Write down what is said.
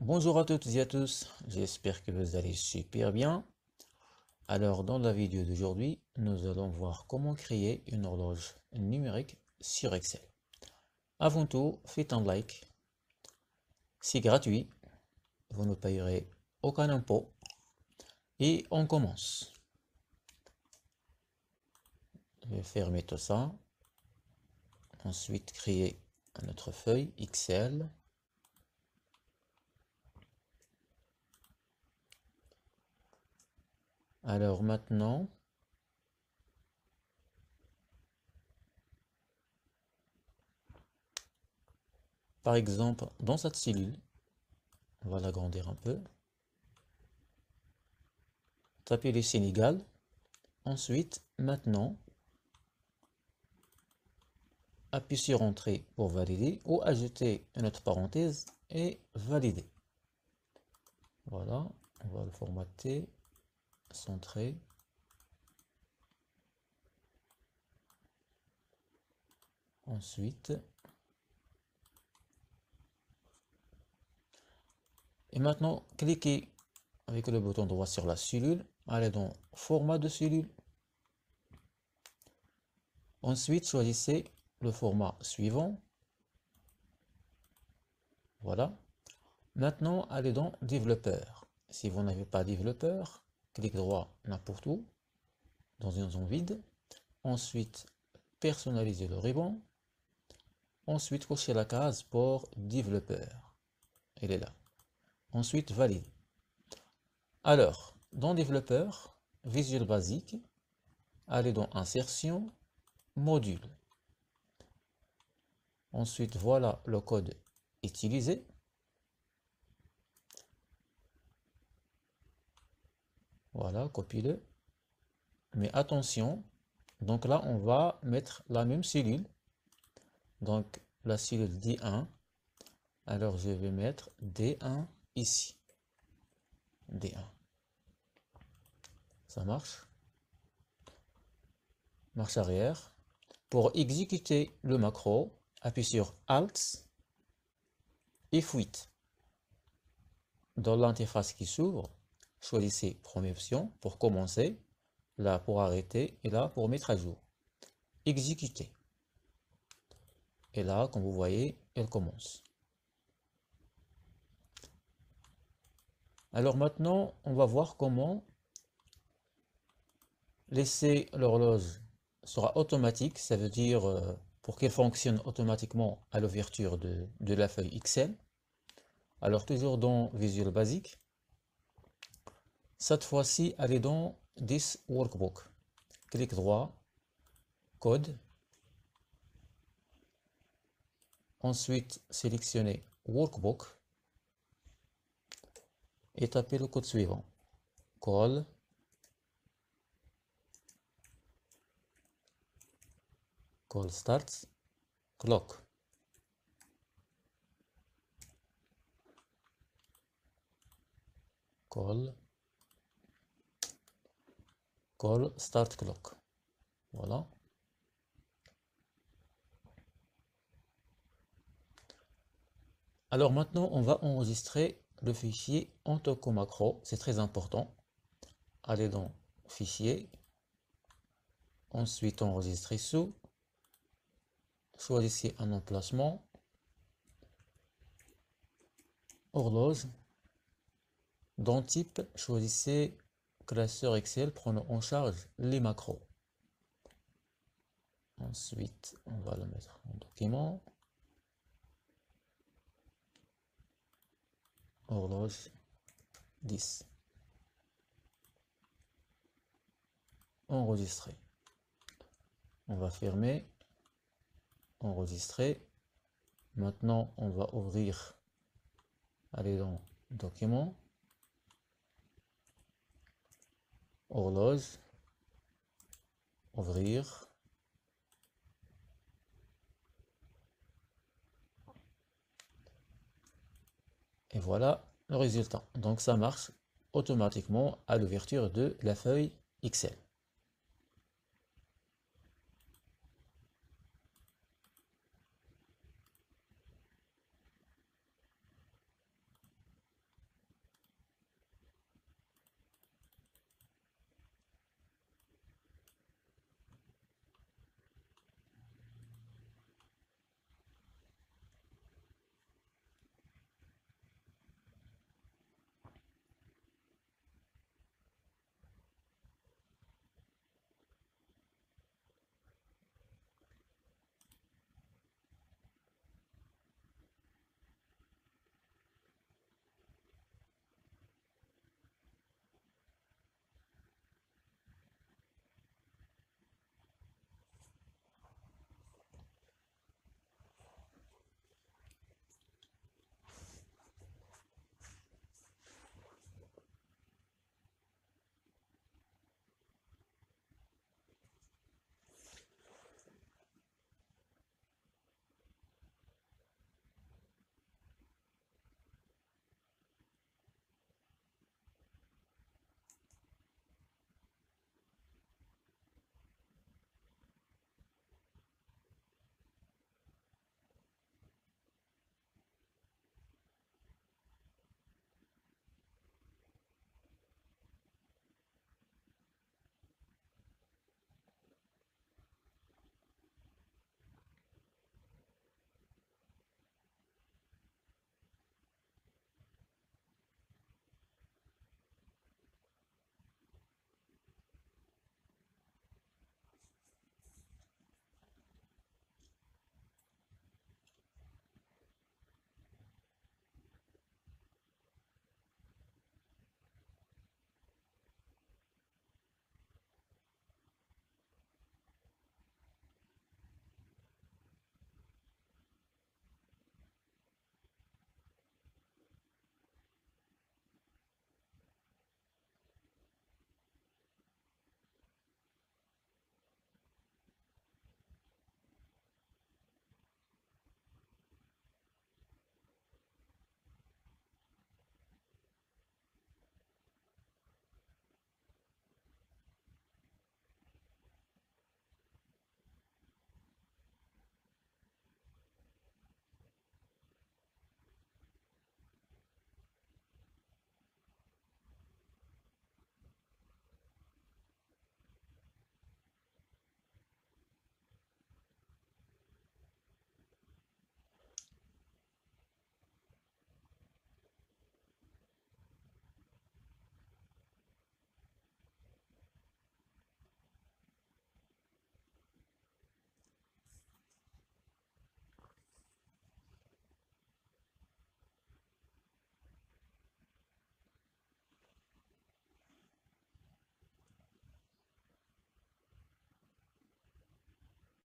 Bonjour à toutes et à tous, j'espère que vous allez super bien. Alors dans la vidéo d'aujourd'hui, nous allons voir comment créer une horloge numérique sur Excel. Avant tout, faites un like, c'est gratuit, vous ne payerez aucun impôt et on commence. Je vais fermer tout ça, ensuite créer notre feuille Excel. Alors maintenant, par exemple, dans cette cellule, on va l'agrandir un peu. Tapez le Sénégal. Ensuite, maintenant, appuyez sur Entrée pour valider ou ajouter une autre parenthèse et valider. Voilà, on va le formater, centrer. Ensuite, et maintenant, cliquez avec le bouton droit sur la cellule, allez dans Format de cellule. Ensuite, choisissez le format suivant. Voilà. Maintenant, allez dans Développeur. Si vous n'avez pas développeur, clic droit n'importe où, dans une zone vide. Ensuite, personnalisez le ruban. Ensuite, cochez la case pour développeur. Elle est là. Ensuite, valide. Alors, dans développeur, Visual Basic, allez dans Insertion, Module. Ensuite, voilà le code utilisé. Voilà, copiez-le. Mais attention, donc là, on va mettre la même cellule. Donc, la cellule D1. Alors, je vais mettre D1 ici. D1. Ça marche. Marche arrière. Pour exécuter le macro, appuyez sur Alt et F8. Dans l'interface qui s'ouvre, choisissez première option pour commencer, là pour arrêter et là pour mettre à jour. Exécuter. Et là, comme vous voyez, elle commence. Alors maintenant, on va voir comment laisser l'horloge sera automatique. Ça veut dire pour qu'elle fonctionne automatiquement à l'ouverture de la feuille Excel. Alors toujours dans Visual Basic. Cette fois-ci, allez dans This Workbook. Clic droit, Code. Ensuite, sélectionnez Workbook et tapez le code suivant. Call starts clock. Call start clock. Voilà. Alors maintenant, on va enregistrer le fichier en tant que macro. C'est très important. Allez dans Fichier. Ensuite, enregistrer sous. Choisissez un emplacement. Horloge. Dans Type, choisissez classeur Excel prenant en charge les macros. Ensuite, on va le mettre en document. Horloge 10. Enregistrer. On va fermer. Enregistrer. Maintenant, on va ouvrir. Allez dans Document. Horloge. Ouvrir. Et voilà le résultat. Donc ça marche automatiquement à l'ouverture de la feuille Excel.